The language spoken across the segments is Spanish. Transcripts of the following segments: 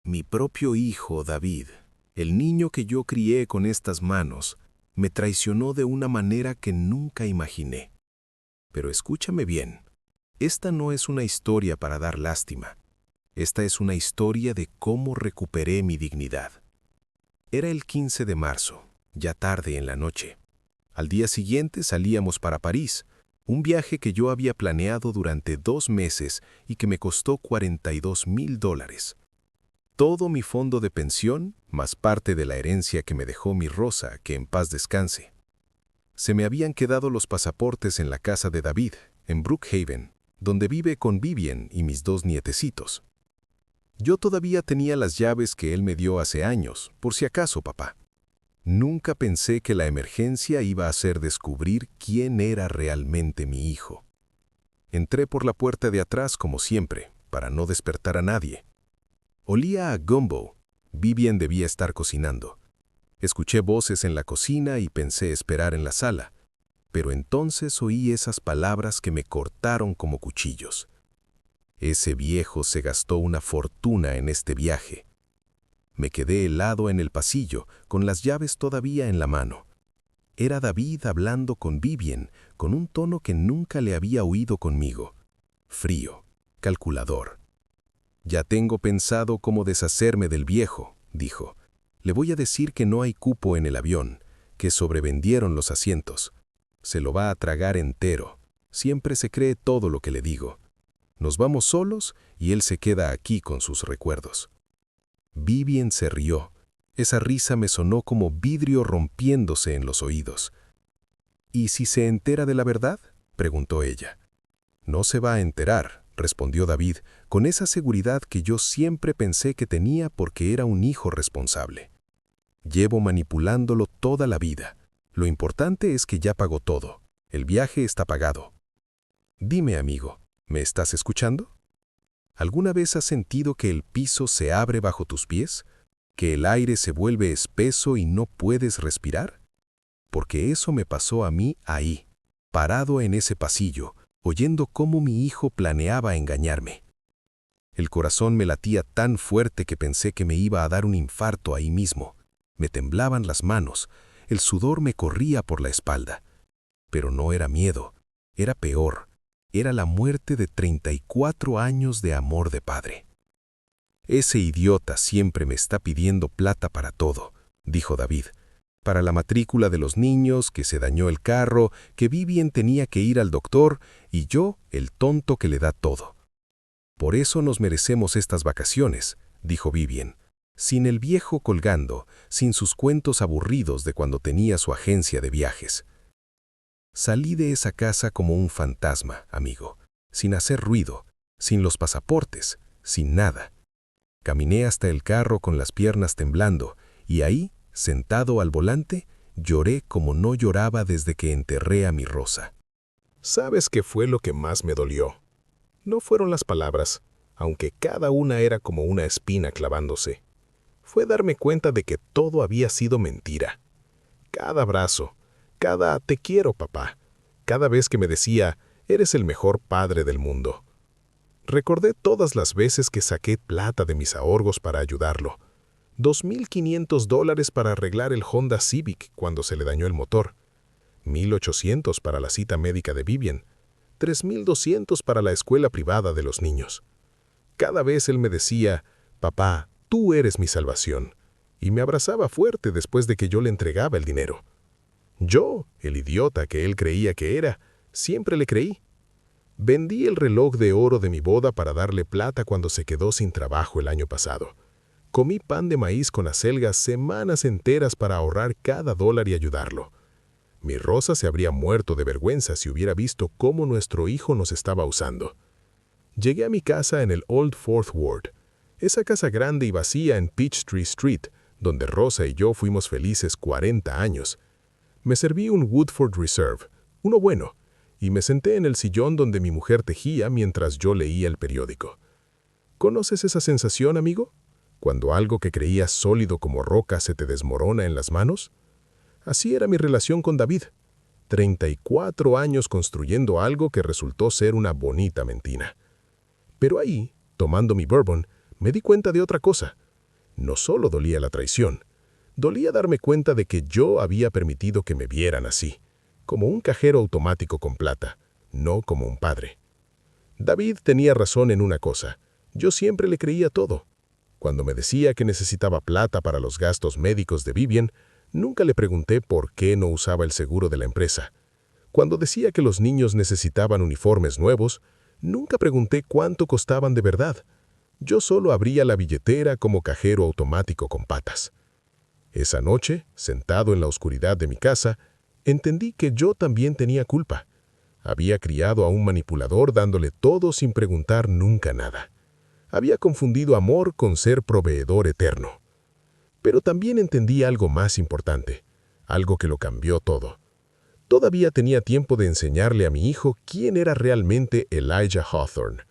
Mi propio hijo, David, el niño que yo crié con estas manos, me traicionó de una manera que nunca imaginé. Pero escúchame bien, esta no es una historia para dar lástima. Esta es una historia de cómo recuperé mi dignidad. Era el 15 de marzo, ya tarde en la noche. Al día siguiente salíamos para París, un viaje que yo había planeado durante 2 meses y que me costó $42,000. Todo mi fondo de pensión, más parte de la herencia que me dejó mi Rosa, que en paz descanse. Se me habían quedado los pasaportes en la casa de David, en Brookhaven, donde vive con Vivian y mis 2 nietecitos. Yo todavía tenía las llaves que él me dio hace años, por si acaso, papá. Nunca pensé que la emergencia iba a hacer descubrir quién era realmente mi hijo. Entré por la puerta de atrás como siempre, para no despertar a nadie. Olía a gumbo. Vivian debía estar cocinando. Escuché voces en la cocina y pensé esperar en la sala, pero entonces oí esas palabras que me cortaron como cuchillos. Ese viejo se gastó una fortuna en este viaje. Me quedé helado en el pasillo, con las llaves todavía en la mano. Era David hablando con Vivian, con un tono que nunca le había oído conmigo. Frío, calculador. «Ya tengo pensado cómo deshacerme del viejo», dijo. «Le voy a decir que no hay cupo en el avión, que sobrevendieron los asientos. Se lo va a tragar entero. Siempre se cree todo lo que le digo. Nos vamos solos y él se queda aquí con sus recuerdos». Vivian se rió. Esa risa me sonó como vidrio rompiéndose en los oídos. «¿Y si se entera de la verdad?», preguntó ella. «No se va a enterar», respondió David, con esa seguridad que yo siempre pensé que tenía porque era un hijo responsable. «Llevo manipulándolo toda la vida. Lo importante es que ya pagó todo. El viaje está pagado». «Dime, amigo, ¿me estás escuchando? ¿Alguna vez has sentido que el piso se abre bajo tus pies? ¿Que el aire se vuelve espeso y no puedes respirar? Porque eso me pasó a mí ahí, parado en ese pasillo, oyendo cómo mi hijo planeaba engañarme. El corazón me latía tan fuerte que pensé que me iba a dar un infarto ahí mismo. Me temblaban las manos, el sudor me corría por la espalda. Pero no era miedo, era peor. Era la muerte de 34 años de amor de padre. «Ese idiota siempre me está pidiendo plata para todo», dijo David. «Para la matrícula de los niños, que se dañó el carro, que Vivian tenía que ir al doctor, y yo, el tonto que le da todo. Por eso nos merecemos estas vacaciones», dijo Vivian. «Sin el viejo colgando, sin sus cuentos aburridos de cuando tenía su agencia de viajes». Salí de esa casa como un fantasma, amigo, sin hacer ruido, sin los pasaportes, sin nada. Caminé hasta el carro con las piernas temblando, y ahí, sentado al volante, lloré como no lloraba desde que enterré a mi Rosa. ¿Sabes qué fue lo que más me dolió? No fueron las palabras, aunque cada una era como una espina clavándose. Fue darme cuenta de que todo había sido mentira. Cada abrazo, cada «te quiero, papá», cada vez que me decía «eres el mejor padre del mundo». Recordé todas las veces que saqué plata de mis ahorros para ayudarlo. $2,500 para arreglar el Honda Civic cuando se le dañó el motor. $1,800 para la cita médica de Vivian. $3,200 para la escuela privada de los niños. Cada vez él me decía «papá, tú eres mi salvación», y me abrazaba fuerte después de que yo le entregaba el dinero. Yo, el idiota que él creía que era, siempre le creí. Vendí el reloj de oro de mi boda para darle plata cuando se quedó sin trabajo el año pasado. Comí pan de maíz con acelgas semanas enteras para ahorrar cada dólar y ayudarlo. Mi Rosa se habría muerto de vergüenza si hubiera visto cómo nuestro hijo nos estaba usando. Llegué a mi casa en el Old Fourth Ward, esa casa grande y vacía en Peachtree Street, donde Rosa y yo fuimos felices 40 años. Me serví un Woodford Reserve, uno bueno, y me senté en el sillón donde mi mujer tejía mientras yo leía el periódico. ¿Conoces esa sensación, amigo? Cuando algo que creías sólido como roca se te desmorona en las manos. Así era mi relación con David. 34 años construyendo algo que resultó ser una bonita mentira. Pero ahí, tomando mi bourbon, me di cuenta de otra cosa. No solo dolía la traición, dolía darme cuenta de que yo había permitido que me vieran así, como un cajero automático con plata, no como un padre. David tenía razón en una cosa, yo siempre le creía todo. Cuando me decía que necesitaba plata para los gastos médicos de Vivian, nunca le pregunté por qué no usaba el seguro de la empresa. Cuando decía que los niños necesitaban uniformes nuevos, nunca pregunté cuánto costaban de verdad. Yo solo abría la billetera como cajero automático con patas. Esa noche, sentado en la oscuridad de mi casa, entendí que yo también tenía culpa. Había criado a un manipulador dándole todo sin preguntar nunca nada. Había confundido amor con ser proveedor eterno. Pero también entendí algo más importante, algo que lo cambió todo. Todavía tenía tiempo de enseñarle a mi hijo quién era realmente Elijah Hawthorne.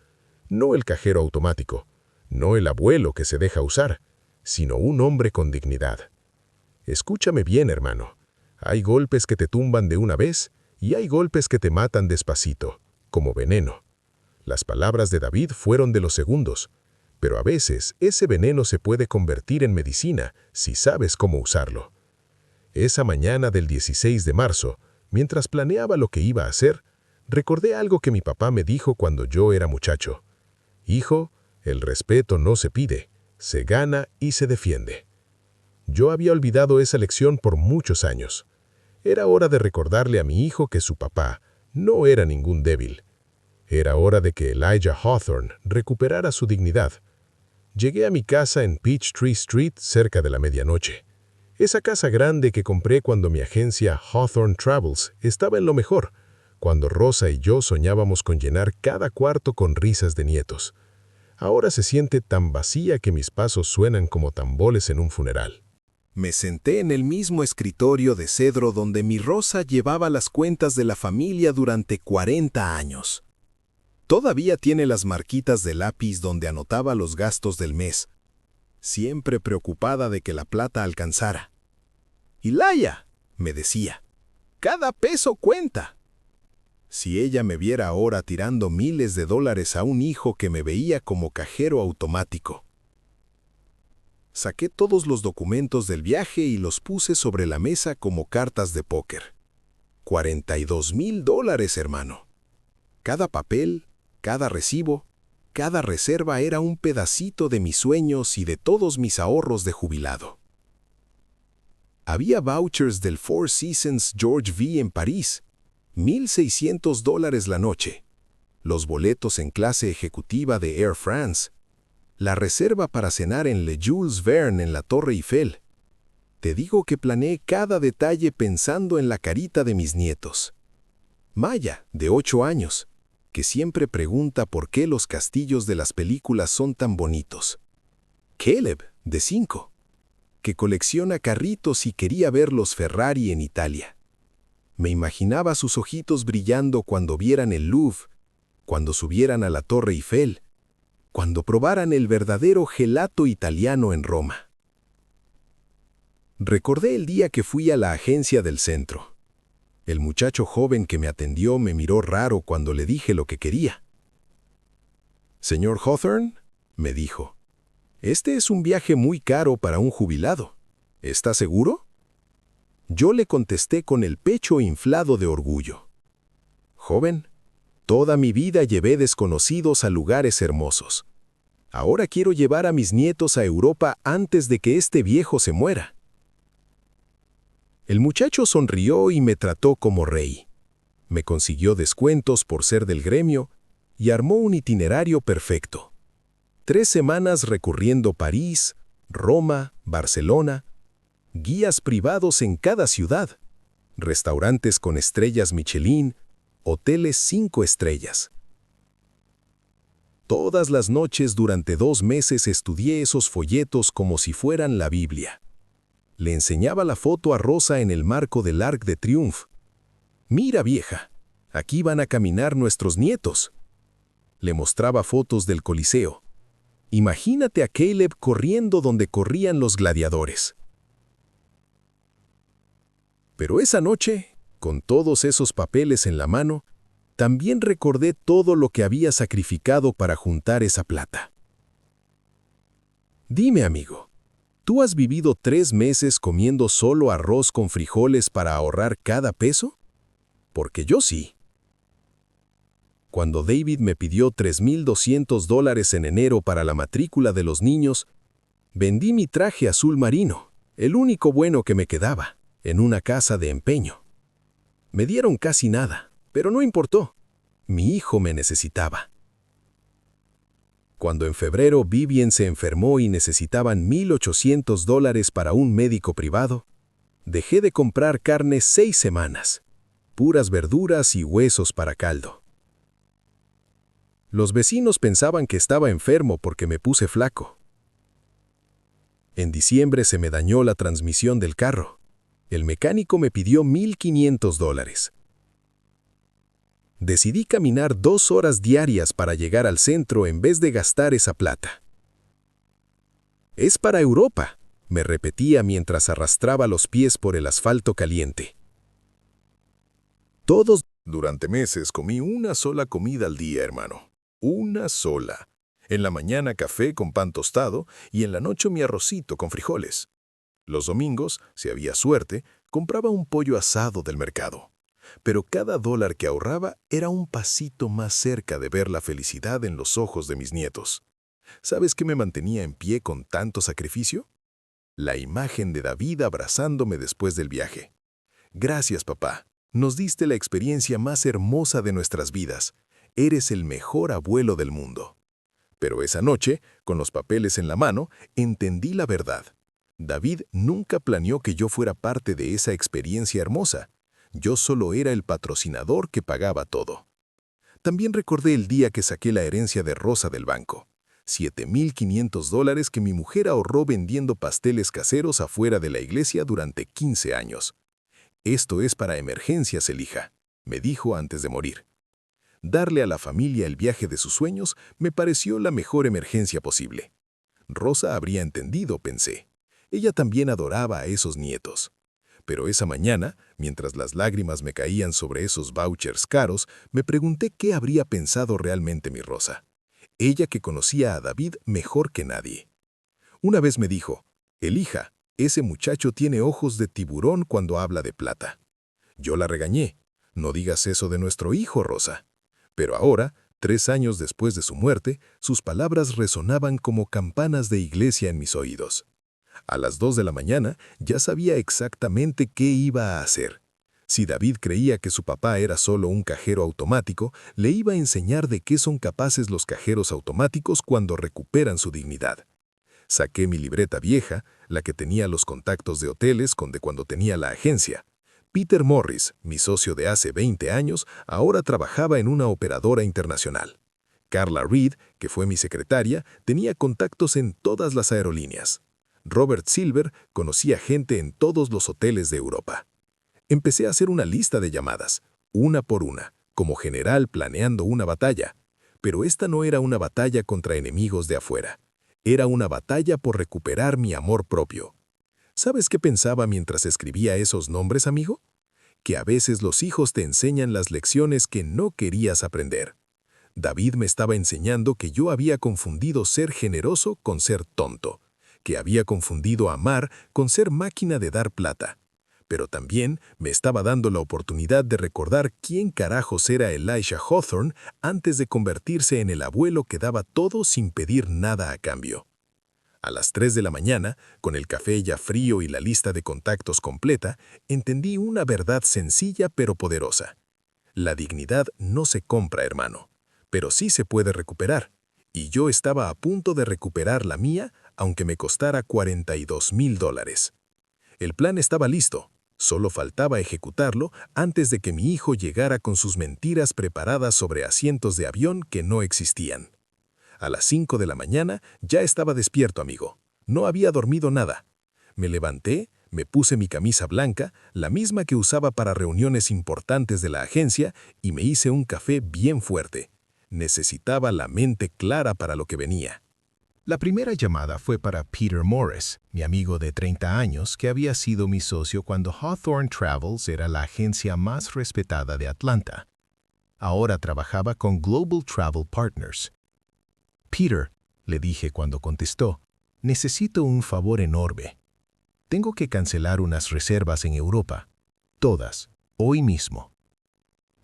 No el cajero automático, no el abuelo que se deja usar, sino un hombre con dignidad. Escúchame bien, hermano. Hay golpes que te tumban de una vez y hay golpes que te matan despacito, como veneno. Las palabras de David fueron de los segundos, pero a veces ese veneno se puede convertir en medicina si sabes cómo usarlo. Esa mañana del 16 de marzo, mientras planeaba lo que iba a hacer, recordé algo que mi papá me dijo cuando yo era muchacho. Hijo, el respeto no se pide, se gana y se defiende. Yo había olvidado esa lección por muchos años. Era hora de recordarle a mi hijo que su papá no era ningún débil. Era hora de que Elijah Hawthorne recuperara su dignidad. Llegué a mi casa en Peachtree Street cerca de la medianoche. Esa casa grande que compré cuando mi agencia Hawthorne Travels estaba en lo mejor, cuando Rosa y yo soñábamos con llenar cada cuarto con risas de nietos. Ahora se siente tan vacía que mis pasos suenan como tamboles en un funeral. Me senté en el mismo escritorio de cedro donde mi Rosa llevaba las cuentas de la familia durante 40 años. Todavía tiene las marquitas de lápiz donde anotaba los gastos del mes, siempre preocupada de que la plata alcanzara. «Elijah», me decía, «cada peso cuenta». Si ella me viera ahora tirando miles de dólares a un hijo que me veía como cajero automático. Saqué todos los documentos del viaje y los puse sobre la mesa como cartas de póker. $42,000, hermano. Cada papel, cada recibo, cada reserva era un pedacito de mis sueños y de todos mis ahorros de jubilado. Había vouchers del Four Seasons George V en París, $1,600 la noche, los boletos en clase ejecutiva de Air France, la reserva para cenar en Le Jules Verne en la Torre Eiffel. Te digo que planeé cada detalle pensando en la carita de mis nietos. Maya, de 8 años, que siempre pregunta por qué los castillos de las películas son tan bonitos. Caleb, de 5, que colecciona carritos y quería ver los Ferrari en Italia. Me imaginaba sus ojitos brillando cuando vieran el Louvre, cuando subieran a la Torre Eiffel, cuando probaran el verdadero gelato italiano en Roma. Recordé el día que fui a la agencia del centro. El muchacho joven que me atendió me miró raro cuando le dije lo que quería. «Señor Hawthorne», me dijo, «este es un viaje muy caro para un jubilado. ¿Está seguro?» Yo le contesté con el pecho inflado de orgullo. «Joven, toda mi vida llevé desconocidos a lugares hermosos. Ahora quiero llevar a mis nietos a Europa antes de que este viejo se muera». El muchacho sonrió y me trató como rey. Me consiguió descuentos por ser del gremio y armó un itinerario perfecto. 3 semanas recorriendo París, Roma, Barcelona, guías privados en cada ciudad, restaurantes con estrellas Michelin, hoteles 5 estrellas. Todas las noches durante 2 meses estudié esos folletos como si fueran la Biblia. Le enseñaba la foto a Rosa en el marco del Arc de Triomphe. «Mira, vieja, aquí van a caminar nuestros nietos». Le mostraba fotos del Coliseo. Imagínate a Caleb corriendo donde corrían los gladiadores. Pero esa noche, con todos esos papeles en la mano, también recordé todo lo que había sacrificado para juntar esa plata. Dime, amigo, ¿Tú has vivido 3 meses comiendo solo arroz con frijoles para ahorrar cada peso? Porque yo sí. Cuando David me pidió $3,200 en enero para la matrícula de los niños, vendí mi traje azul marino, el único bueno que me quedaba, en una casa de empeño. Me dieron casi nada, pero no importó. Mi hijo me necesitaba. Cuando en febrero Vivian se enfermó y necesitaban $1,800 para un médico privado, dejé de comprar carne 6 semanas, puras verduras y huesos para caldo. Los vecinos pensaban que estaba enfermo porque me puse flaco. En diciembre se me dañó la transmisión del carro. El mecánico me pidió $1,500. Decidí caminar 2 horas diarias para llegar al centro en vez de gastar esa plata. Es para Europa, me repetía mientras arrastraba los pies por el asfalto caliente. Durante meses comí una sola comida al día, hermano. Una sola. En la mañana café con pan tostado y en la noche mi arrocito con frijoles. Los domingos, si había suerte, compraba un pollo asado del mercado. Pero cada dólar que ahorraba era un pasito más cerca de ver la felicidad en los ojos de mis nietos. ¿Sabes qué me mantenía en pie con tanto sacrificio? La imagen de David abrazándome después del viaje. Gracias, papá. Nos diste la experiencia más hermosa de nuestras vidas. Eres el mejor abuelo del mundo. Pero esa noche, con los papeles en la mano, entendí la verdad. David nunca planeó que yo fuera parte de esa experiencia hermosa. Yo solo era el patrocinador que pagaba todo. También recordé el día que saqué la herencia de Rosa del banco. $7,500 que mi mujer ahorró vendiendo pasteles caseros afuera de la iglesia durante 15 años. Esto es para emergencias, Elija, me dijo antes de morir. Darle a la familia el viaje de sus sueños me pareció la mejor emergencia posible. Rosa habría entendido, pensé. Ella también adoraba a esos nietos. Pero esa mañana, mientras las lágrimas me caían sobre esos vouchers caros, me pregunté qué habría pensado realmente mi Rosa. Ella que conocía a David mejor que nadie. Una vez me dijo, Elija, ese muchacho tiene ojos de tiburón cuando habla de plata. Yo la regañé. No digas eso de nuestro hijo, Rosa. Pero ahora, 3 años después de su muerte, sus palabras resonaban como campanas de iglesia en mis oídos. A las 2 de la mañana ya sabía exactamente qué iba a hacer. Si David creía que su papá era solo un cajero automático, le iba a enseñar de qué son capaces los cajeros automáticos cuando recuperan su dignidad. Saqué mi libreta vieja, la que tenía los contactos de hoteles cuando tenía la agencia. Peter Morris, mi socio de hace 20 años, ahora trabajaba en una operadora internacional. Carla Reed, que fue mi secretaria, tenía contactos en todas las aerolíneas. Robert Silver conocía gente en todos los hoteles de Europa. Empecé a hacer una lista de llamadas, una por una, como general planeando una batalla. Pero esta no era una batalla contra enemigos de afuera. Era una batalla por recuperar mi amor propio. ¿Sabes qué pensaba mientras escribía esos nombres, amigo? Que a veces los hijos te enseñan las lecciones que no querías aprender. David me estaba enseñando que yo había confundido ser generoso con ser tonto, que había confundido amar con ser máquina de dar plata. Pero también me estaba dando la oportunidad de recordar quién carajos era Elisha Hawthorne antes de convertirse en el abuelo que daba todo sin pedir nada a cambio. A las 3 de la mañana, con el café ya frío y la lista de contactos completa, entendí una verdad sencilla pero poderosa. La dignidad no se compra, hermano, pero sí se puede recuperar. Y yo estaba a punto de recuperar la mía, aunque me costara $42,000. El plan estaba listo, solo faltaba ejecutarlo antes de que mi hijo llegara con sus mentiras preparadas sobre asientos de avión que no existían. A las 5 de la mañana ya estaba despierto, amigo. No había dormido nada. Me levanté, me puse mi camisa blanca, la misma que usaba para reuniones importantes de la agencia, y me hice un café bien fuerte. Necesitaba la mente clara para lo que venía. La primera llamada fue para Peter Morris, mi amigo de 30 años que había sido mi socio cuando Hawthorne Travels era la agencia más respetada de Atlanta. Ahora trabajaba con Global Travel Partners. Peter, le dije cuando contestó, Necesito un favor enorme. Tengo que cancelar unas reservas en Europa. Todas, hoy mismo.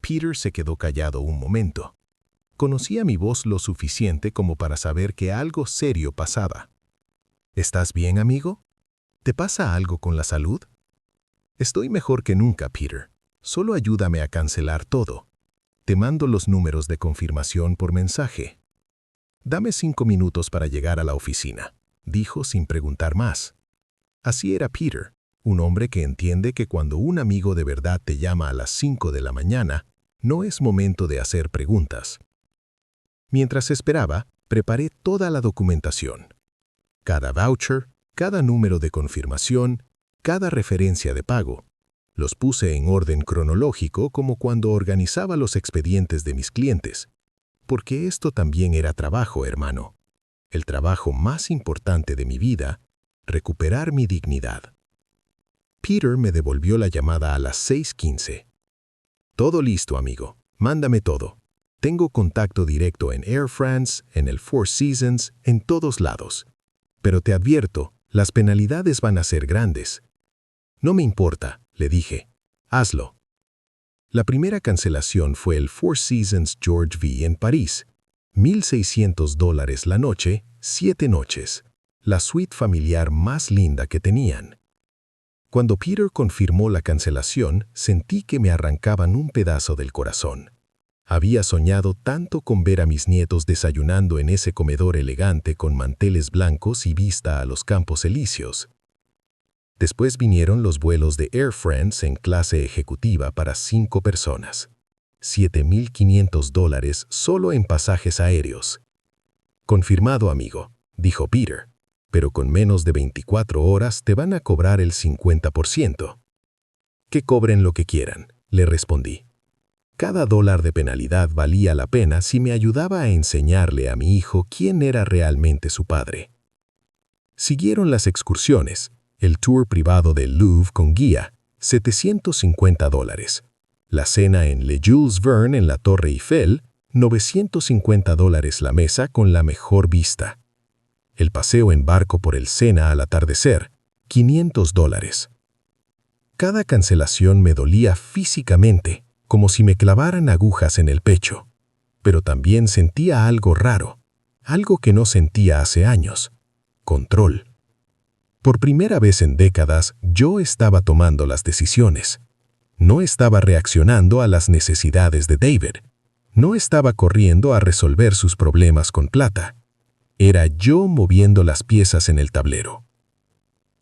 Peter se quedó callado un momento. Conocía mi voz lo suficiente como para saber que algo serio pasaba. ¿Estás bien, amigo? ¿Te pasa algo con la salud? Estoy mejor que nunca, Peter. Solo ayúdame a cancelar todo. Te mando los números de confirmación por mensaje. Dame 5 minutos para llegar a la oficina, dijo sin preguntar más. Así era Peter, un hombre que entiende que cuando un amigo de verdad te llama a las 5 de la mañana, no es momento de hacer preguntas. Mientras esperaba, preparé toda la documentación. Cada voucher, cada número de confirmación, cada referencia de pago. Los puse en orden cronológico como cuando organizaba los expedientes de mis clientes. Porque esto también era trabajo, hermano. El trabajo más importante de mi vida, recuperar mi dignidad. Peter me devolvió la llamada a las 6:15. Todo listo, amigo. Mándame todo. Tengo contacto directo en Air France, en el Four Seasons, en todos lados. Pero te advierto, las penalidades van a ser grandes. No me importa, le dije. Hazlo. La primera cancelación fue el Four Seasons George V en París. $1,600 la noche, 7 noches. La suite familiar más linda que tenían. Cuando Peter confirmó la cancelación, sentí que me arrancaban un pedazo del corazón. Había soñado tanto con ver a mis nietos desayunando en ese comedor elegante con manteles blancos y vista a los Campos Elíseos. Después vinieron los vuelos de Air France en clase ejecutiva para 5 personas. $7,500 solo en pasajes aéreos. Confirmado, amigo, dijo Peter, pero con menos de 24 horas te van a cobrar el 50%. Que cobren lo que quieran, le respondí. Cada dólar de penalidad valía la pena si me ayudaba a enseñarle a mi hijo quién era realmente su padre. Siguieron las excursiones, el tour privado del Louvre con guía, $750. La cena en Le Jules Verne en la Torre Eiffel, $950 la mesa con la mejor vista. El paseo en barco por el Sena al atardecer, $500. Cada cancelación me dolía físicamente, como si me clavaran agujas en el pecho. Pero también sentía algo raro, algo que no sentía hace años: control. Por primera vez en décadas, yo estaba tomando las decisiones. No estaba reaccionando a las necesidades de David. No estaba corriendo a resolver sus problemas con plata. Era yo moviendo las piezas en el tablero.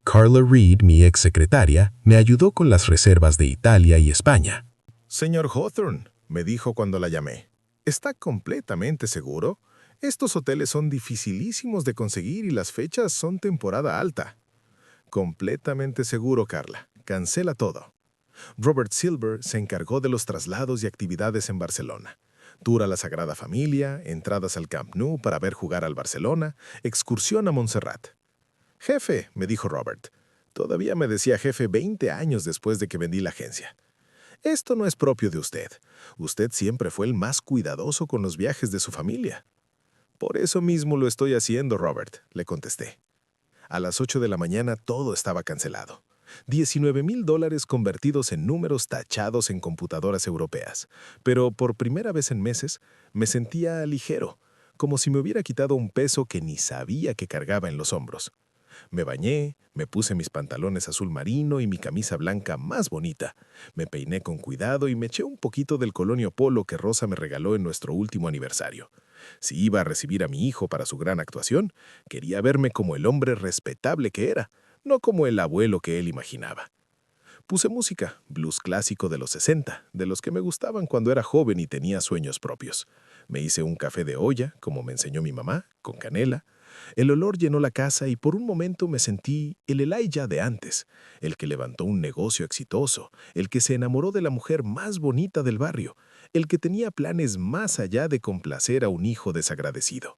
Carla Reed, mi ex secretaria, me ayudó con las reservas de Italia y España. Señor Hawthorne, me dijo cuando la llamé, ¿está completamente seguro? Estos hoteles son dificilísimos de conseguir y las fechas son temporada alta. Completamente seguro, Carla. Cancela todo. Robert Silver se encargó de los traslados y actividades en Barcelona. Tour a la Sagrada Familia, entradas al Camp Nou para ver jugar al Barcelona, excursión a Montserrat. Jefe, me dijo Robert. Todavía me decía jefe 20 años después de que vendí la agencia. Esto no es propio de usted. Usted siempre fue el más cuidadoso con los viajes de su familia. Por eso mismo lo estoy haciendo, Robert, le contesté. A las 8 de la mañana todo estaba cancelado. $19,000 convertidos en números tachados en computadoras europeas. Pero por primera vez en meses me sentía ligero, como si me hubiera quitado un peso que ni sabía que cargaba en los hombros. Me bañé, me puse mis pantalones azul marino y mi camisa blanca más bonita. Me peiné con cuidado y me eché un poquito del colonio polo que Rosa me regaló en nuestro último aniversario. Si iba a recibir a mi hijo para su gran actuación, quería verme como el hombre respetable que era, no como el abuelo que él imaginaba. Puse música, blues clásico de los 60, de los que me gustaban cuando era joven y tenía sueños propios. Me hice un café de olla, como me enseñó mi mamá, con canela. El olor llenó la casa y por un momento me sentí el Elijah de antes, el que levantó un negocio exitoso, el que se enamoró de la mujer más bonita del barrio, el que tenía planes más allá de complacer a un hijo desagradecido.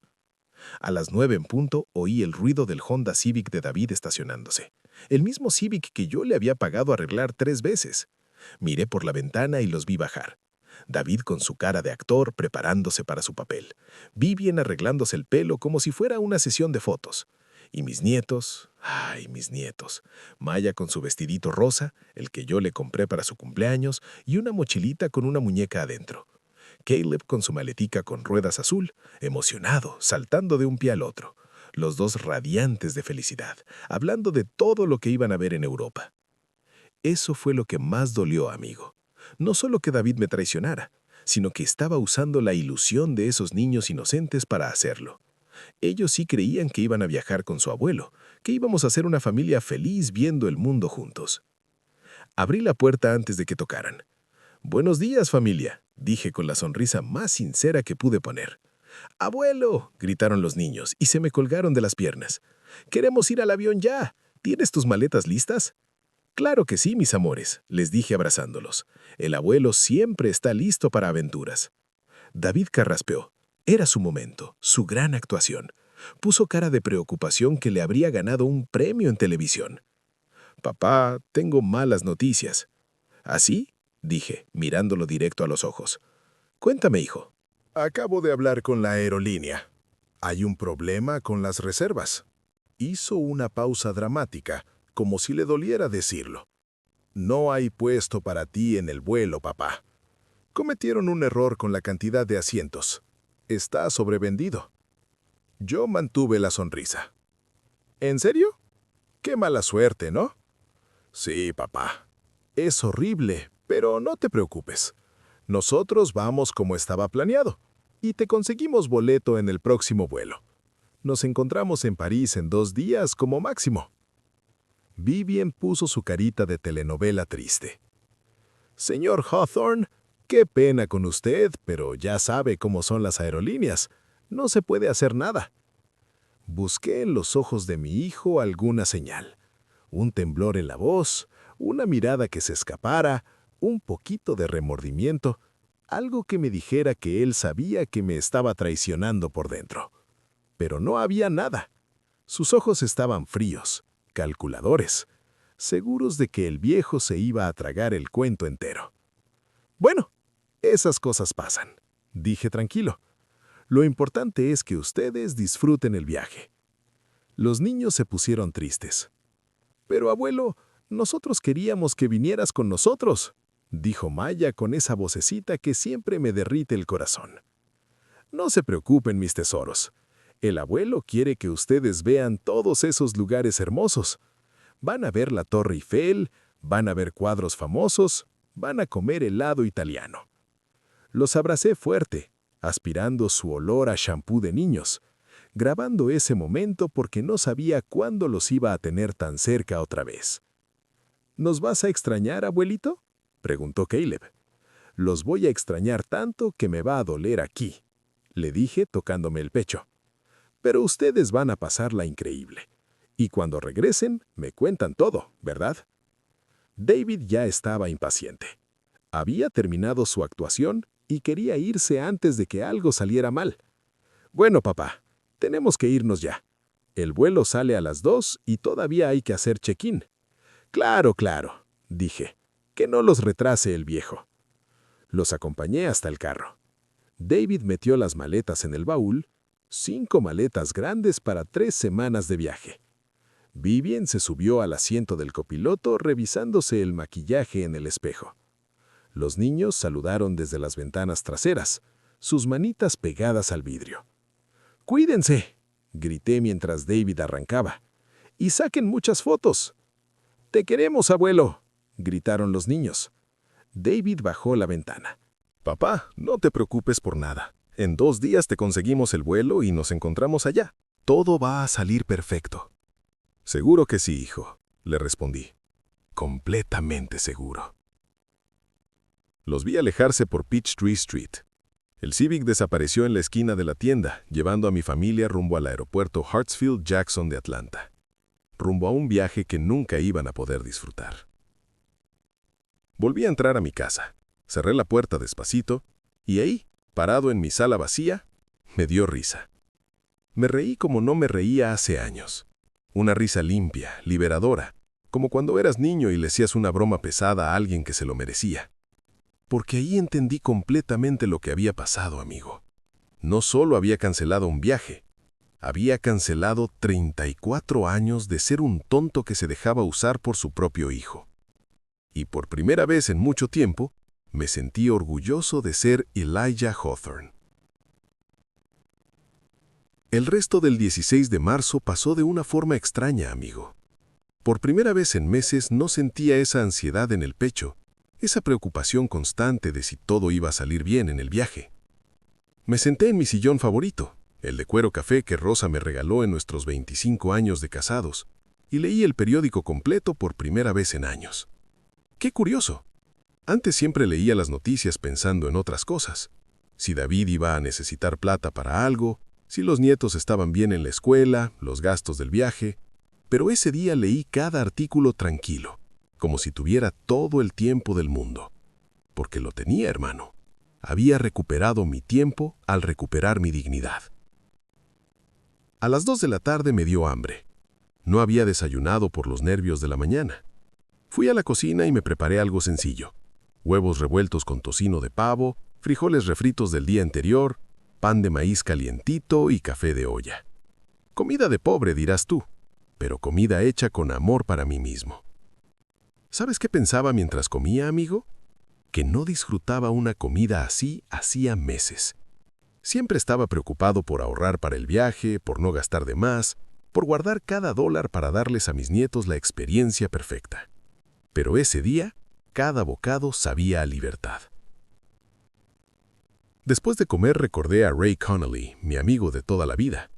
A las 9 en punto oí el ruido del Honda Civic de David estacionándose, el mismo Civic que yo le había pagado arreglar 3 veces. Miré por la ventana y los vi bajar. David con su cara de actor preparándose para su papel. Vivien arreglándose el pelo como si fuera una sesión de fotos. Y mis nietos, ay, mis nietos. Maya con su vestidito rosa, el que yo le compré para su cumpleaños, y una mochilita con una muñeca adentro. Caleb con su maletica con ruedas azul, emocionado, saltando de un pie al otro. Los dos radiantes de felicidad, hablando de todo lo que iban a ver en Europa. Eso fue lo que más dolió, amigo. No solo que David me traicionara, sino que estaba usando la ilusión de esos niños inocentes para hacerlo. Ellos sí creían que iban a viajar con su abuelo, que íbamos a ser una familia feliz viendo el mundo juntos. Abrí la puerta antes de que tocaran. «Buenos días, familia», dije con la sonrisa más sincera que pude poner. «¡Abuelo!», gritaron los niños y se me colgaron de las piernas. «¡Queremos ir al avión ya! ¿Tienes tus maletas listas?». «Claro que sí, mis amores», les dije abrazándolos. «El abuelo siempre está listo para aventuras». David carraspeó. Era su momento, su gran actuación. Puso cara de preocupación que le habría ganado un premio en televisión. «Papá, tengo malas noticias». «¿Así?», dije, mirándolo directo a los ojos. «Cuéntame, hijo». Acabo de hablar con la aerolínea. Hay un problema con las reservas. Hizo una pausa dramática, como si le doliera decirlo. No hay puesto para ti en el vuelo, papá. Cometieron un error con la cantidad de asientos. Está sobrevendido. Yo mantuve la sonrisa. ¿En serio? Qué mala suerte, ¿no? Sí, papá. Es horrible, pero no te preocupes. Nosotros vamos como estaba planeado, y te conseguimos boleto en el próximo vuelo. Nos encontramos en París en 2 días como máximo. Vivian puso su carita de telenovela triste. Señor Hawthorne, qué pena con usted, pero ya sabe cómo son las aerolíneas. No se puede hacer nada. Busqué en los ojos de mi hijo alguna señal. Un temblor en la voz, una mirada que se escapara, un poquito de remordimiento, algo que me dijera que él sabía que me estaba traicionando por dentro. Pero no había nada. Sus ojos estaban fríos, calculadores, seguros de que el viejo se iba a tragar el cuento entero. Bueno, esas cosas pasan, dije tranquilo. Lo importante es que ustedes disfruten el viaje. Los niños se pusieron tristes. Pero abuelo, nosotros queríamos que vinieras con nosotros, dijo Maya con esa vocecita que siempre me derrite el corazón. No se preocupen, mis tesoros. El abuelo quiere que ustedes vean todos esos lugares hermosos. Van a ver la Torre Eiffel, van a ver cuadros famosos, van a comer helado italiano. Los abracé fuerte, aspirando su olor a shampoo de niños, grabando ese momento porque no sabía cuándo los iba a tener tan cerca otra vez. ¿Nos vas a extrañar, abuelito?, preguntó Caleb. Los voy a extrañar tanto que me va a doler aquí, le dije tocándome el pecho. Pero ustedes van a pasarla increíble. Y cuando regresen, me cuentan todo, ¿verdad? David ya estaba impaciente. Había terminado su actuación y quería irse antes de que algo saliera mal. Bueno, papá, tenemos que irnos ya. El vuelo sale a las 2 y todavía hay que hacer check-in. Claro, claro, dije. Que no los retrase el viejo. Los acompañé hasta el carro. David metió las maletas en el baúl, 5 maletas grandes para 3 semanas de viaje. Vivian se subió al asiento del copiloto revisándose el maquillaje en el espejo. Los niños saludaron desde las ventanas traseras, sus manitas pegadas al vidrio. «¡Cuídense!», grité mientras David arrancaba. «Y saquen muchas fotos». «¡Te queremos, abuelo!», gritaron los niños. David bajó la ventana. «Papá, no te preocupes por nada. En 2 días te conseguimos el vuelo y nos encontramos allá. Todo va a salir perfecto». «Seguro que sí, hijo», le respondí. «Completamente seguro». Los vi alejarse por Peachtree Street. El Civic desapareció en la esquina de la tienda, llevando a mi familia rumbo al aeropuerto Hartsfield-Jackson de Atlanta, rumbo a un viaje que nunca iban a poder disfrutar. Volví a entrar a mi casa, cerré la puerta despacito, y ahí, parado en mi sala vacía, me dio risa. Me reí como no me reía hace años. Una risa limpia, liberadora, como cuando eras niño y le hacías una broma pesada a alguien que se lo merecía. Porque ahí entendí completamente lo que había pasado, amigo. No solo había cancelado un viaje, Había cancelado 34 años de ser un tonto que se dejaba usar por su propio hijo. Y por primera vez en mucho tiempo, me sentí orgulloso de ser Elijah Hawthorne. El resto del 16 de marzo pasó de una forma extraña, amigo. Por primera vez en meses no sentía esa ansiedad en el pecho, esa preocupación constante de si todo iba a salir bien en el viaje. Me senté en mi sillón favorito, el de cuero café que Rosa me regaló en nuestros 25 años de casados, y leí el periódico completo por primera vez en años. ¡Qué curioso! Antes siempre leía las noticias pensando en otras cosas. Si David iba a necesitar plata para algo, si los nietos estaban bien en la escuela, los gastos del viaje. Pero ese día leí cada artículo tranquilo, como si tuviera todo el tiempo del mundo. Porque lo tenía, hermano. Había recuperado mi tiempo al recuperar mi dignidad. A las 2 de la tarde me dio hambre. No había desayunado por los nervios de la mañana. Fui a la cocina y me preparé algo sencillo. Huevos revueltos con tocino de pavo, frijoles refritos del día anterior, pan de maíz calientito y café de olla. Comida de pobre, dirás tú, pero comida hecha con amor para mí mismo. ¿Sabes qué pensaba mientras comía, amigo? Que no disfrutaba una comida así hacía meses. Siempre estaba preocupado por ahorrar para el viaje, por no gastar de más, por guardar cada dólar para darles a mis nietos la experiencia perfecta. Pero ese día, cada bocado sabía a libertad. Después de comer recordé a Ray Connolly, mi amigo de toda la vida.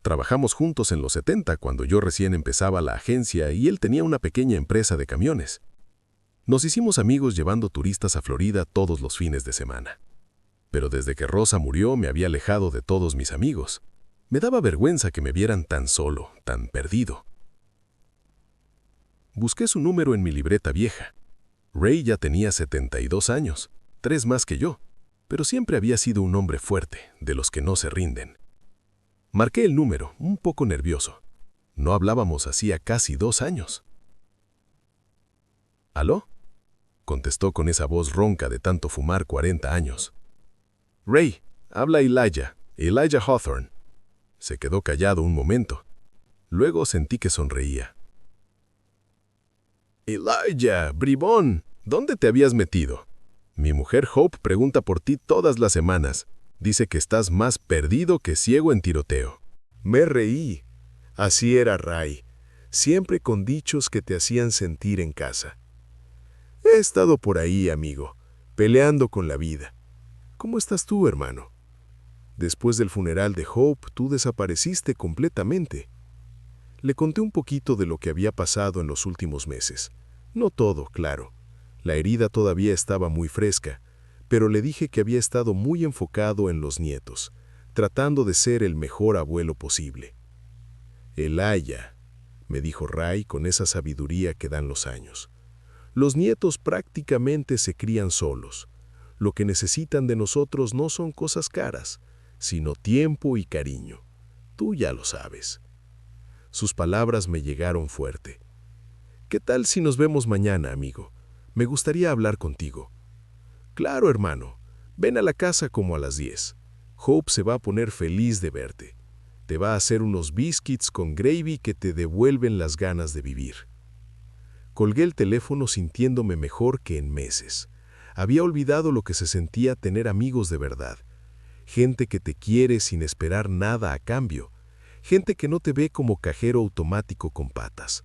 Trabajamos juntos en los 70 cuando yo recién empezaba la agencia y él tenía una pequeña empresa de camiones. Nos hicimos amigos llevando turistas a Florida todos los fines de semana. Pero desde que Rosa murió me había alejado de todos mis amigos. Me daba vergüenza que me vieran tan solo, tan perdido. Busqué su número en mi libreta vieja. Ray ya tenía 72 años, 3 más que yo, pero siempre había sido un hombre fuerte, de los que no se rinden. Marqué el número, un poco nervioso. No hablábamos hacía casi 2 años. ¿Aló? Contestó con esa voz ronca de tanto fumar 40 años. Ray, habla Elijah Hawthorne. Se quedó callado un momento. Luego sentí que sonreía. Elijah, bribón, ¿dónde te habías metido? Mi mujer Hope pregunta por ti todas las semanas. Dice que estás más perdido que ciego en tiroteo. Me reí. Así era Ray, siempre con dichos que te hacían sentir en casa. He estado por ahí, amigo, peleando con la vida. ¿Cómo estás tú, hermano? Después del funeral de Hope, tú desapareciste completamente. Le conté un poquito de lo que había pasado en los últimos meses. No todo, claro. La herida todavía estaba muy fresca, pero le dije que había estado muy enfocado en los nietos, tratando de ser el mejor abuelo posible. Elijah, me dijo Ray con esa sabiduría que dan los años. Los nietos prácticamente se crían solos. Lo que necesitan de nosotros no son cosas caras, sino tiempo y cariño. Tú ya lo sabes. Sus palabras me llegaron fuerte. ¿Qué tal si nos vemos mañana, amigo? Me gustaría hablar contigo. Claro, hermano. Ven a la casa como a las 10. Hope se va a poner feliz de verte. Te va a hacer unos biscuits con gravy que te devuelven las ganas de vivir. Colgué el teléfono sintiéndome mejor que en meses. Había olvidado lo que se sentía tener amigos de verdad. Gente que te quiere sin esperar nada a cambio. Gente que no te ve como cajero automático con patas.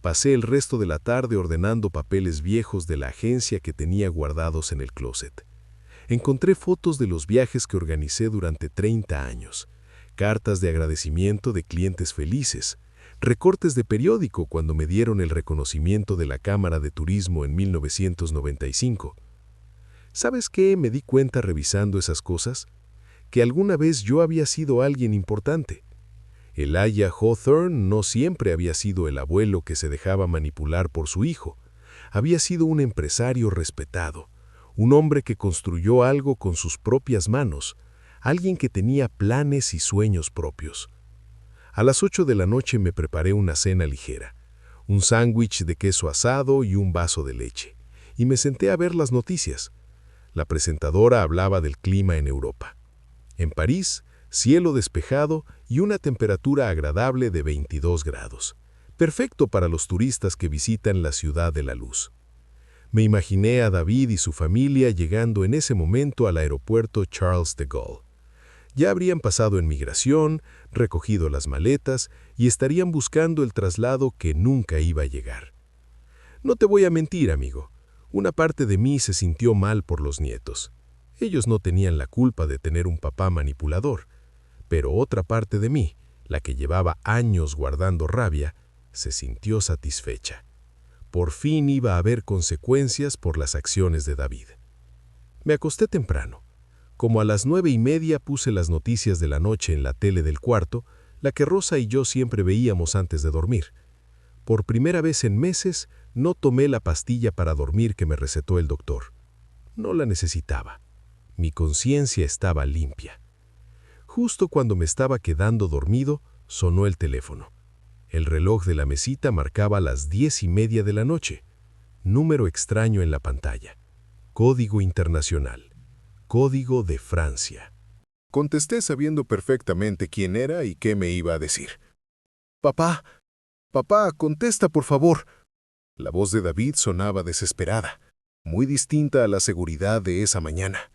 Pasé el resto de la tarde ordenando papeles viejos de la agencia que tenía guardados en el closet. Encontré fotos de los viajes que organicé durante 30 años, cartas de agradecimiento de clientes felices, recortes de periódico cuando me dieron el reconocimiento de la Cámara de Turismo en 1995. ¿Sabes qué me di cuenta revisando esas cosas? Que alguna vez yo había sido alguien importante. Elijah Hawthorne no siempre había sido el abuelo que se dejaba manipular por su hijo. Había sido un empresario respetado, un hombre que construyó algo con sus propias manos, alguien que tenía planes y sueños propios. A las 8 de la noche me preparé una cena ligera, un sándwich de queso asado y un vaso de leche, y me senté a ver las noticias. La presentadora hablaba del clima en Europa. En París cielo despejado y una temperatura agradable de 22 grados. Perfecto para los turistas que visitan la ciudad de la luz. Me imaginé a David y su familia llegando en ese momento al aeropuerto Charles de Gaulle. Ya habrían pasado en migración, recogido las maletas y estarían buscando el traslado que nunca iba a llegar. No te voy a mentir, amigo. Una parte de mí se sintió mal por los nietos. Ellos no tenían la culpa de tener un papá manipulador. Pero otra parte de mí, la que llevaba años guardando rabia, se sintió satisfecha. Por fin iba a haber consecuencias por las acciones de David. Me acosté temprano. Como a las 9:30 puse las noticias de la noche en la tele del cuarto, la que Rosa y yo siempre veíamos antes de dormir. Por primera vez en meses, no tomé la pastilla para dormir que me recetó el doctor. No la necesitaba. Mi conciencia estaba limpia. Justo cuando me estaba quedando dormido, sonó el teléfono. El reloj de la mesita marcaba las 10:30 de la noche. Número extraño en la pantalla. Código internacional. Código de Francia. Contesté sabiendo perfectamente quién era y qué me iba a decir. «Papá, papá, contesta, por favor». La voz de David sonaba desesperada, muy distinta a la seguridad de esa mañana.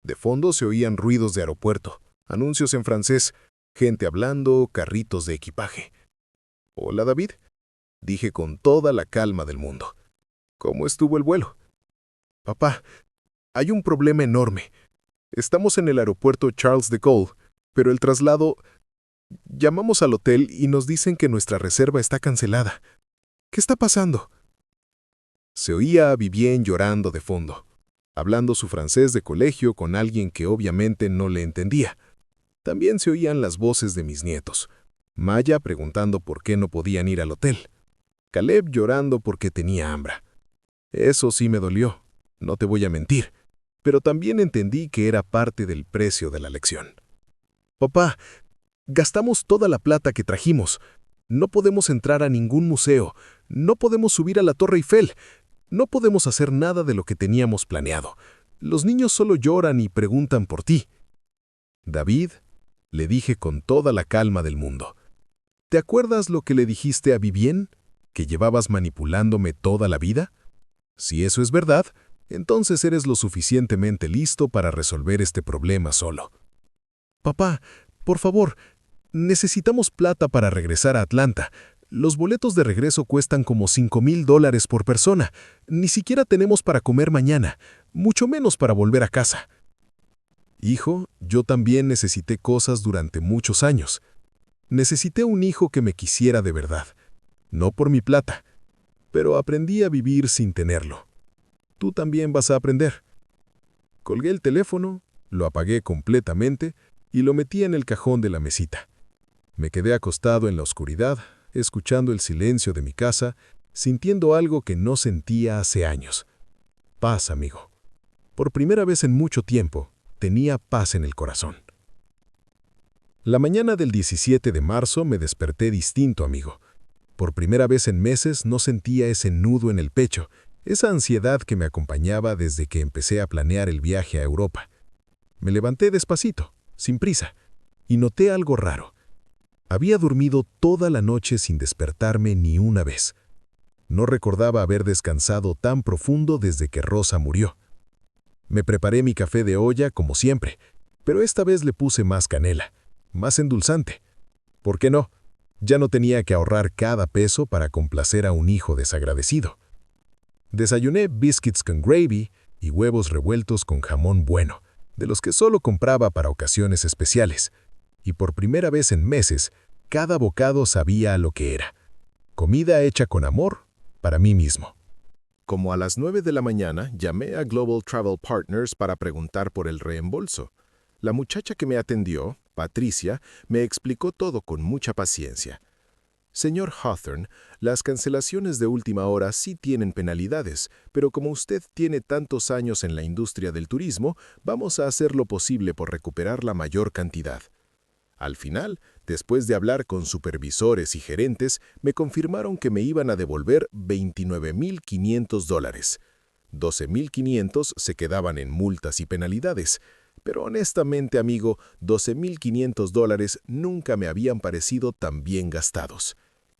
De fondo se oían ruidos de aeropuerto, anuncios en francés, gente hablando, carritos de equipaje. «Hola, David», dije con toda la calma del mundo. «¿Cómo estuvo el vuelo?» «Papá, hay un problema enorme. Estamos en el aeropuerto Charles de Gaulle, pero el traslado... Llamamos al hotel y nos dicen que nuestra reserva está cancelada. ¿Qué está pasando?» Se oía a Vivien llorando de fondo, hablando su francés de colegio con alguien que obviamente no le entendía. También se oían las voces de mis nietos. Maya preguntando por qué no podían ir al hotel. Caleb llorando porque tenía hambre. Eso sí me dolió, no te voy a mentir, pero también entendí que era parte del precio de la lección. «Papá, gastamos toda la plata que trajimos. No podemos entrar a ningún museo, no podemos subir a la Torre Eiffel, no podemos hacer nada de lo que teníamos planeado. Los niños solo lloran y preguntan por ti». «David», le dije con toda la calma del mundo, ¿te acuerdas lo que le dijiste a Vivien? ¿Que llevabas manipulándome toda la vida? Si eso es verdad, entonces eres lo suficientemente listo para resolver este problema solo. «Papá, por favor, necesitamos plata para regresar a Atlanta. Los boletos de regreso cuestan como $5,000 por persona. Ni siquiera tenemos para comer mañana, mucho menos para volver a casa». Hijo, yo también necesité cosas durante muchos años. Necesité un hijo que me quisiera de verdad, no por mi plata, pero aprendí a vivir sin tenerlo. Tú también vas a aprender. Colgué el teléfono, lo apagué completamente y lo metí en el cajón de la mesita. Me quedé acostado en la oscuridad, escuchando el silencio de mi casa, sintiendo algo que no sentía hace años. Paz, amigo. Por primera vez en mucho tiempo, tenía paz en el corazón. La mañana del 17 de marzo me desperté distinto, amigo. Por primera vez en meses no sentía ese nudo en el pecho, esa ansiedad que me acompañaba desde que empecé a planear el viaje a Europa. Me levanté despacito, sin prisa, y noté algo raro. Había dormido toda la noche sin despertarme ni una vez. No recordaba haber descansado tan profundo desde que Rosa murió. Me preparé mi café de olla como siempre, pero esta vez le puse más canela, más endulzante. ¿Por qué no? Ya no tenía que ahorrar cada peso para complacer a un hijo desagradecido. Desayuné biscuits con gravy y huevos revueltos con jamón bueno, de los que solo compraba para ocasiones especiales. Y por primera vez en meses, cada bocado sabía a lo que era. Comida hecha con amor para mí mismo. Como a las 9 de la mañana, llamé a Global Travel Partners para preguntar por el reembolso. La muchacha que me atendió, Patricia, me explicó todo con mucha paciencia. «Señor Hawthorne, las cancelaciones de última hora sí tienen penalidades, pero como usted tiene tantos años en la industria del turismo, vamos a hacer lo posible por recuperar la mayor cantidad». Al final, después de hablar con supervisores y gerentes, me confirmaron que me iban a devolver $29,500. $12,500 se quedaban en multas y penalidades. Pero honestamente, amigo, $12,500 nunca me habían parecido tan bien gastados.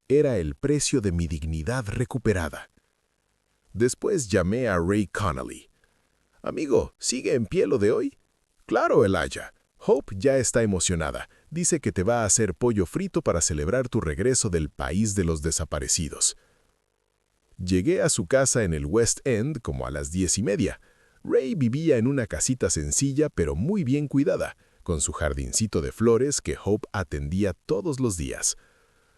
Era el precio de mi dignidad recuperada. Después llamé a Ray Connolly. Amigo, ¿sigue en pie lo de hoy? Claro, Elijah. Hope ya está emocionada. Dice que te va a hacer pollo frito para celebrar tu regreso del país de los desaparecidos. Llegué a su casa en el West End como a las 10:30. Ray vivía en una casita sencilla pero muy bien cuidada, con su jardincito de flores que Hope atendía todos los días.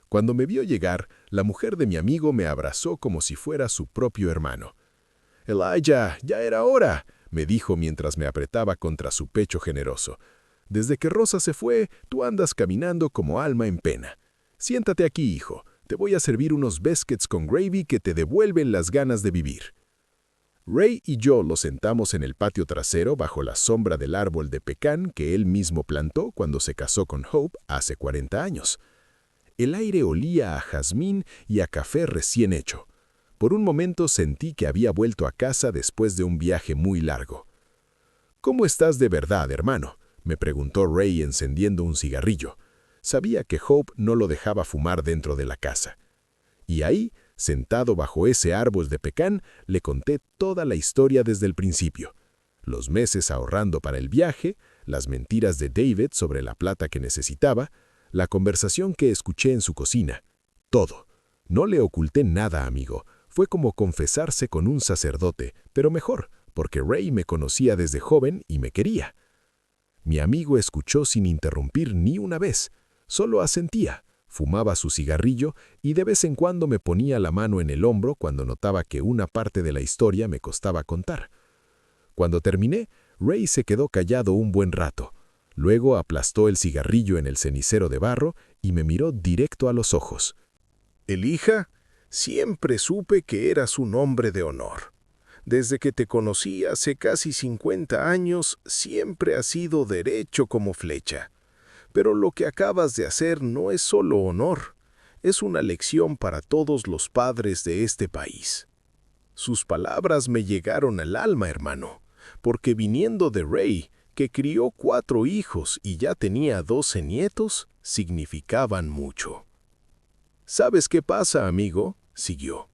Cuando me vio llegar, la mujer de mi amigo me abrazó como si fuera su propio hermano. «Elijah, ya era hora», me dijo mientras me apretaba contra su pecho generoso. «Desde que Rosa se fue, tú andas caminando como alma en pena. Siéntate aquí, hijo. Te voy a servir unos biscuits con gravy que te devuelven las ganas de vivir». Ray y yo lo sentamos en el patio trasero bajo la sombra del árbol de pecan que él mismo plantó cuando se casó con Hope hace 40 años. El aire olía a jazmín y a café recién hecho. Por un momento sentí que había vuelto a casa después de un viaje muy largo. «¿Cómo estás de verdad, hermano?», me preguntó Ray encendiendo un cigarrillo. Sabía que Hope no lo dejaba fumar dentro de la casa. Y ahí, sentado bajo ese árbol de pecan, le conté toda la historia desde el principio. Los meses ahorrando para el viaje, las mentiras de David sobre la plata que necesitaba, la conversación que escuché en su cocina. Todo. No le oculté nada, amigo. Fue como confesarse con un sacerdote, pero mejor, porque Ray me conocía desde joven y me quería. Mi amigo escuchó sin interrumpir ni una vez. Solo asentía, fumaba su cigarrillo y de vez en cuando me ponía la mano en el hombro cuando notaba que una parte de la historia me costaba contar. Cuando terminé, Ray se quedó callado un buen rato. Luego aplastó el cigarrillo en el cenicero de barro y me miró directo a los ojos. «Elijah, siempre supe que eras un hombre de honor. Desde que te conocí hace casi 50 años, siempre has sido derecho como flecha. Pero lo que acabas de hacer no es solo honor, es una lección para todos los padres de este país». Sus palabras me llegaron al alma, hermano, porque viniendo de Ray, que crió 4 hijos y ya tenía 12 nietos, significaban mucho. «¿Sabes qué pasa, amigo?», siguió.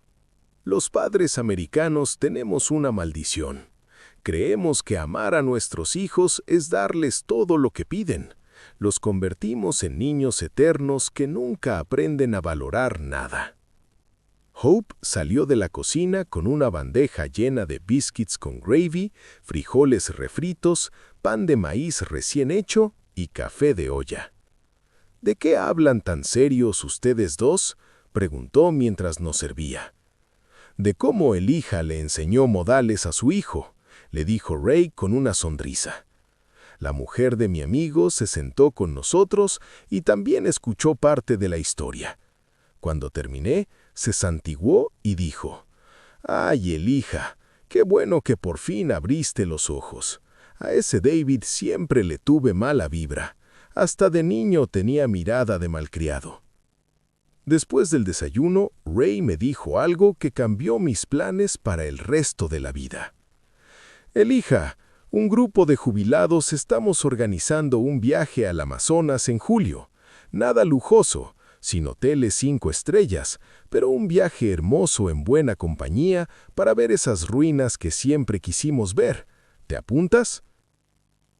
«Los padres americanos tenemos una maldición. Creemos que amar a nuestros hijos es darles todo lo que piden. Los convertimos en niños eternos que nunca aprenden a valorar nada». Hope salió de la cocina con una bandeja llena de biscuits con gravy, frijoles refritos, pan de maíz recién hecho y café de olla. «¿De qué hablan tan serios ustedes dos?», preguntó mientras nos servía. «De cómo Elijah le enseñó modales a su hijo», le dijo Ray con una sonrisa. La mujer de mi amigo se sentó con nosotros y también escuchó parte de la historia. Cuando terminé, se santiguó y dijo: «Ay, Elijah, qué bueno que por fin abriste los ojos. A ese David siempre le tuve mala vibra. Hasta de niño tenía mirada de malcriado». Después del desayuno, Ray me dijo algo que cambió mis planes para el resto de la vida. «Elijah, un grupo de jubilados estamos organizando un viaje al Amazonas en julio. Nada lujoso, sin hoteles 5 estrellas, pero un viaje hermoso en buena compañía para ver esas ruinas que siempre quisimos ver. ¿Te apuntas?».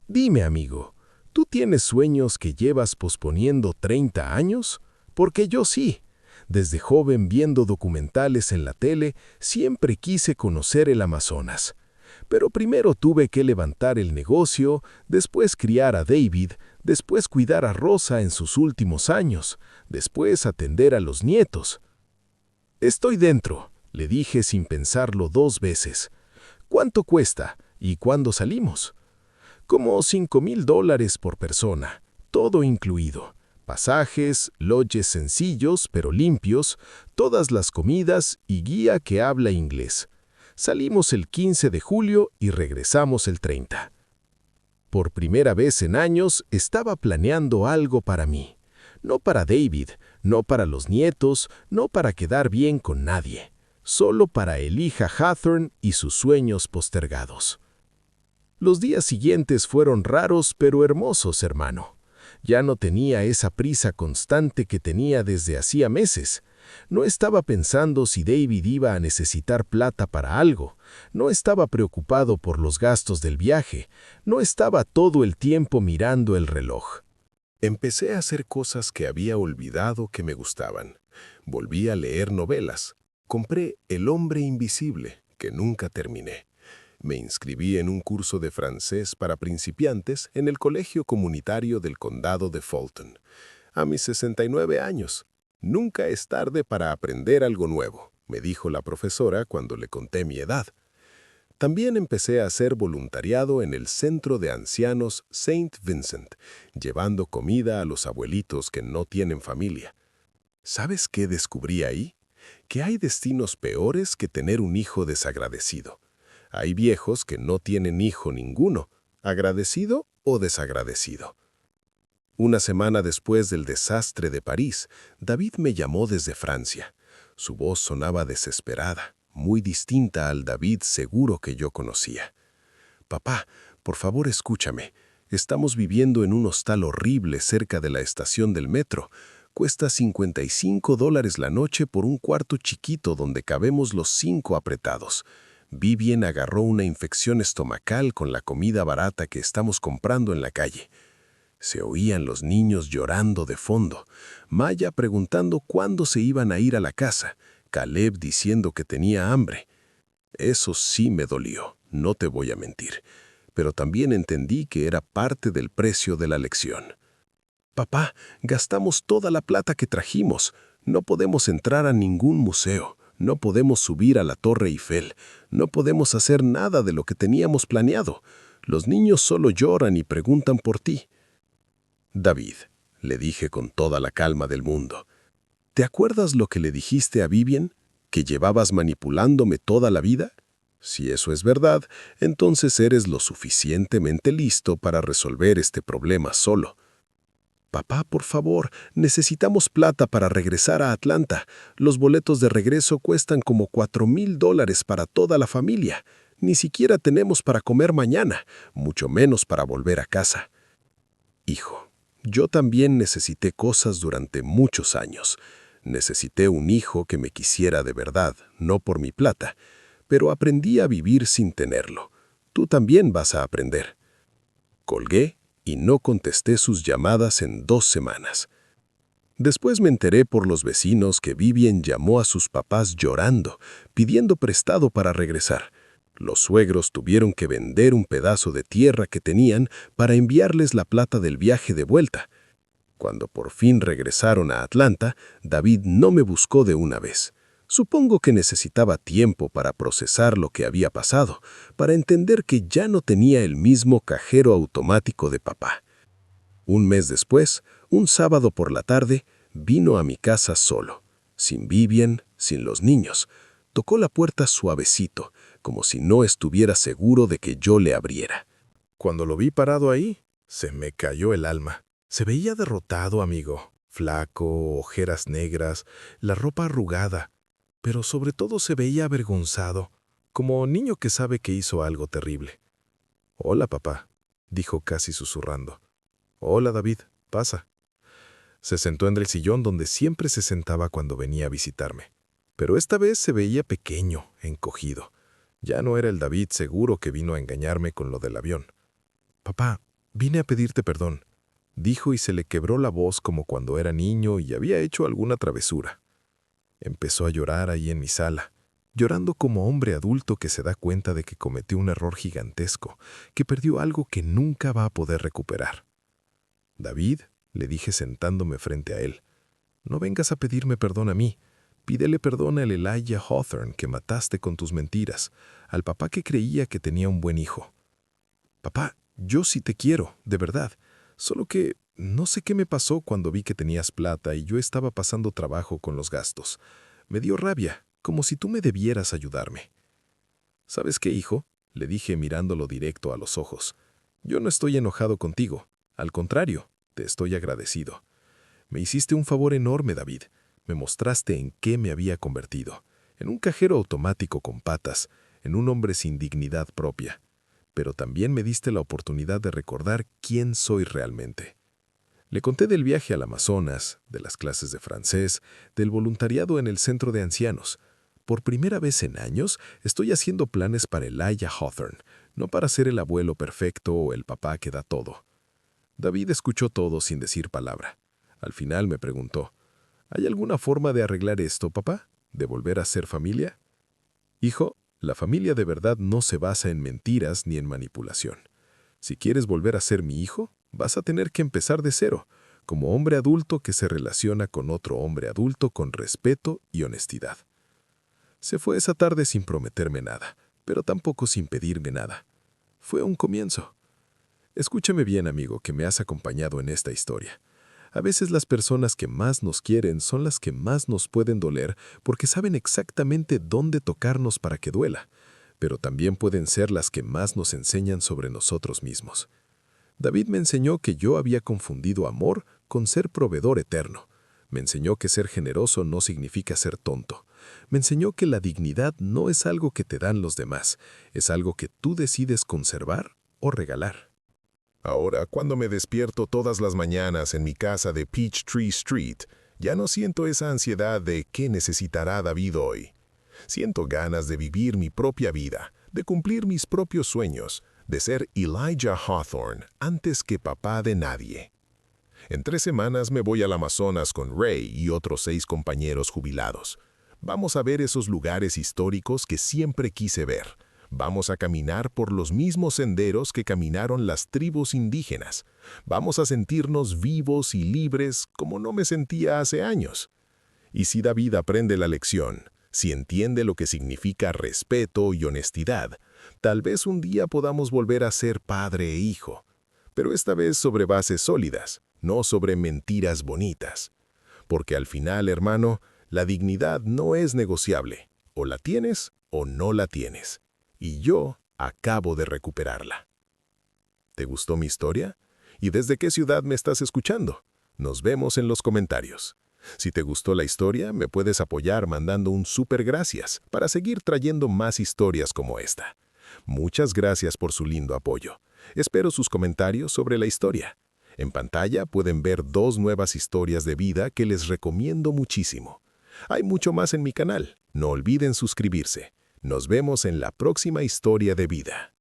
Dime, amigo, ¿tú tienes sueños que llevas posponiendo 30 años? Porque yo sí. Desde joven viendo documentales en la tele, siempre quise conocer el Amazonas. Pero primero tuve que levantar el negocio, después criar a David, después cuidar a Rosa en sus últimos años, después atender a los nietos. «Estoy dentro», le dije sin pensarlo 2 veces. «¿Cuánto cuesta? ¿Y cuándo salimos?». «Como $5,000 por persona, todo incluido. Pasajes, lodges sencillos pero limpios, todas las comidas y guía que habla inglés. Salimos el 15 de julio y regresamos el 30. Por primera vez en años estaba planeando algo para mí. No para David, no para los nietos, no para quedar bien con nadie. Solo para Elijah Hathorn y sus sueños postergados. Los días siguientes fueron raros pero hermosos, hermano. Ya no tenía esa prisa constante que tenía desde hacía meses. No estaba pensando si David iba a necesitar plata para algo. No estaba preocupado por los gastos del viaje. No estaba todo el tiempo mirando el reloj. Empecé a hacer cosas que había olvidado que me gustaban. Volví a leer novelas. Compré El hombre invisible, que nunca terminé. Me inscribí en un curso de francés para principiantes en el colegio comunitario del condado de Fulton. A mis 69 años. Nunca es tarde para aprender algo nuevo, me dijo la profesora cuando le conté mi edad. También empecé a hacer voluntariado en el Centro de Ancianos Saint Vincent, llevando comida a los abuelitos que no tienen familia. ¿Sabes qué descubrí ahí? Que hay destinos peores que tener un hijo desagradecido. Hay viejos que no tienen hijo ninguno, agradecido o desagradecido. Una semana después del desastre de París, David me llamó desde Francia. Su voz sonaba desesperada, muy distinta al David seguro que yo conocía. «Papá, por favor escúchame. Estamos viviendo en un hostal horrible cerca de la estación del metro. Cuesta $55 la noche por un cuarto chiquito donde cabemos los 5 apretados. Vivien agarró una infección estomacal con la comida barata que estamos comprando en la calle». Se oían los niños llorando de fondo, Maya preguntando cuándo se iban a ir a la casa, Caleb diciendo que tenía hambre. Eso sí me dolió, no te voy a mentir, pero también entendí que era parte del precio de la lección. «Papá, gastamos toda la plata que trajimos. No podemos entrar a ningún museo, no podemos subir a la Torre Eiffel, no podemos hacer nada de lo que teníamos planeado. Los niños solo lloran y preguntan por ti». «David», le dije con toda la calma del mundo, ¿te acuerdas lo que le dijiste a Vivien? ¿Que llevabas manipulándome toda la vida? Si eso es verdad, entonces eres lo suficientemente listo para resolver este problema solo. «Papá, por favor, necesitamos plata para regresar a Atlanta. Los boletos de regreso cuestan como $4,000 para toda la familia. Ni siquiera tenemos para comer mañana, mucho menos para volver a casa». Hijo, yo también necesité cosas durante muchos años. Necesité un hijo que me quisiera de verdad, no por mi plata, pero aprendí a vivir sin tenerlo. Tú también vas a aprender. Colgué y no contesté sus llamadas en 2 semanas. Después me enteré por los vecinos que Vivien llamó a sus papás llorando, pidiendo prestado para regresar. Los suegros tuvieron que vender un pedazo de tierra que tenían para enviarles la plata del viaje de vuelta. Cuando por fin regresaron a Atlanta, David no me buscó de una vez. Supongo que necesitaba tiempo para procesar lo que había pasado, para entender que ya no tenía el mismo cajero automático de papá. Un mes después, un sábado por la tarde, vino a mi casa solo, sin Vivien, sin los niños. Tocó la puerta suavecito, como si no estuviera seguro de que yo le abriera. Cuando lo vi parado ahí, se me cayó el alma. Se veía derrotado, amigo, flaco, ojeras negras, la ropa arrugada, pero sobre todo se veía avergonzado, como niño que sabe que hizo algo terrible. «Hola, papá», dijo casi susurrando. «Hola, David, pasa». Se sentó en el sillón donde siempre se sentaba cuando venía a visitarme, pero esta vez se veía pequeño, encogido. Ya no era el David seguro que vino a engañarme con lo del avión. «Papá, vine a pedirte perdón», dijo y se le quebró la voz como cuando era niño y había hecho alguna travesura. Empezó a llorar ahí en mi sala, llorando como hombre adulto que se da cuenta de que cometió un error gigantesco, que perdió algo que nunca va a poder recuperar. «David», le dije sentándome frente a él, «no vengas a pedirme perdón a mí. Pídele perdón al Elijah Hawthorne que mataste con tus mentiras, al papá que creía que tenía un buen hijo». «Papá, yo sí te quiero, de verdad. Solo que no sé qué me pasó cuando vi que tenías plata y yo estaba pasando trabajo con los gastos. Me dio rabia, como si tú me debieras ayudarme». «¿Sabes qué, hijo?», le dije mirándolo directo a los ojos. «Yo no estoy enojado contigo. Al contrario, te estoy agradecido. Me hiciste un favor enorme, David. Me mostraste en qué me había convertido. En un cajero automático con patas, en un hombre sin dignidad propia. pero también me diste la oportunidad de recordar quién soy realmente. Le conté del viaje al Amazonas, de las clases de francés, del voluntariado en el centro de ancianos. Por primera vez en años, estoy haciendo planes para Elijah Hawthorne, no para ser el abuelo perfecto o el papá que da todo. David escuchó todo sin decir palabra. Al final me preguntó, ¿hay alguna forma de arreglar esto, papá? ¿De volver a ser familia? Hijo, la familia de verdad no se basa en mentiras ni en manipulación. Si quieres volver a ser mi hijo, vas a tener que empezar de cero, como hombre adulto que se relaciona con otro hombre adulto con respeto y honestidad. Se fue esa tarde sin prometerme nada, pero tampoco sin pedirme nada. Fue un comienzo. Escúchame bien, amigo, que me has acompañado en esta historia. A veces las personas que más nos quieren son las que más nos pueden doler porque saben exactamente dónde tocarnos para que duela, pero también pueden ser las que más nos enseñan sobre nosotros mismos. David me enseñó que yo había confundido amor con ser proveedor eterno. Me enseñó que ser generoso no significa ser tonto. Me enseñó que la dignidad no es algo que te dan los demás, es algo que tú decides conservar o regalar. Ahora, cuando me despierto todas las mañanas en mi casa de Peachtree Street, ya no siento esa ansiedad de qué necesitará David hoy. Siento ganas de vivir mi propia vida, de cumplir mis propios sueños, de ser Elijah Hawthorne antes que papá de nadie. En 3 semanas me voy al Amazonas con Ray y otros 6 compañeros jubilados. Vamos a ver esos lugares históricos que siempre quise ver. Vamos a caminar por los mismos senderos que caminaron las tribus indígenas. Vamos a sentirnos vivos y libres como no me sentía hace años. Y si David aprende la lección, si entiende lo que significa respeto y honestidad, tal vez un día podamos volver a ser padre e hijo, pero esta vez sobre bases sólidas, no sobre mentiras bonitas. Porque al final, hermano, la dignidad no es negociable. O la tienes o no la tienes. Y yo acabo de recuperarla. ¿Te gustó mi historia? ¿Y desde qué ciudad me estás escuchando? Nos vemos en los comentarios. Si te gustó la historia, me puedes apoyar mandando un súper gracias para seguir trayendo más historias como esta. Muchas gracias por su lindo apoyo. Espero sus comentarios sobre la historia. En pantalla pueden ver 2 nuevas historias de vida que les recomiendo muchísimo. Hay mucho más en mi canal. No olviden suscribirse. Nos vemos en la próxima historia de vida.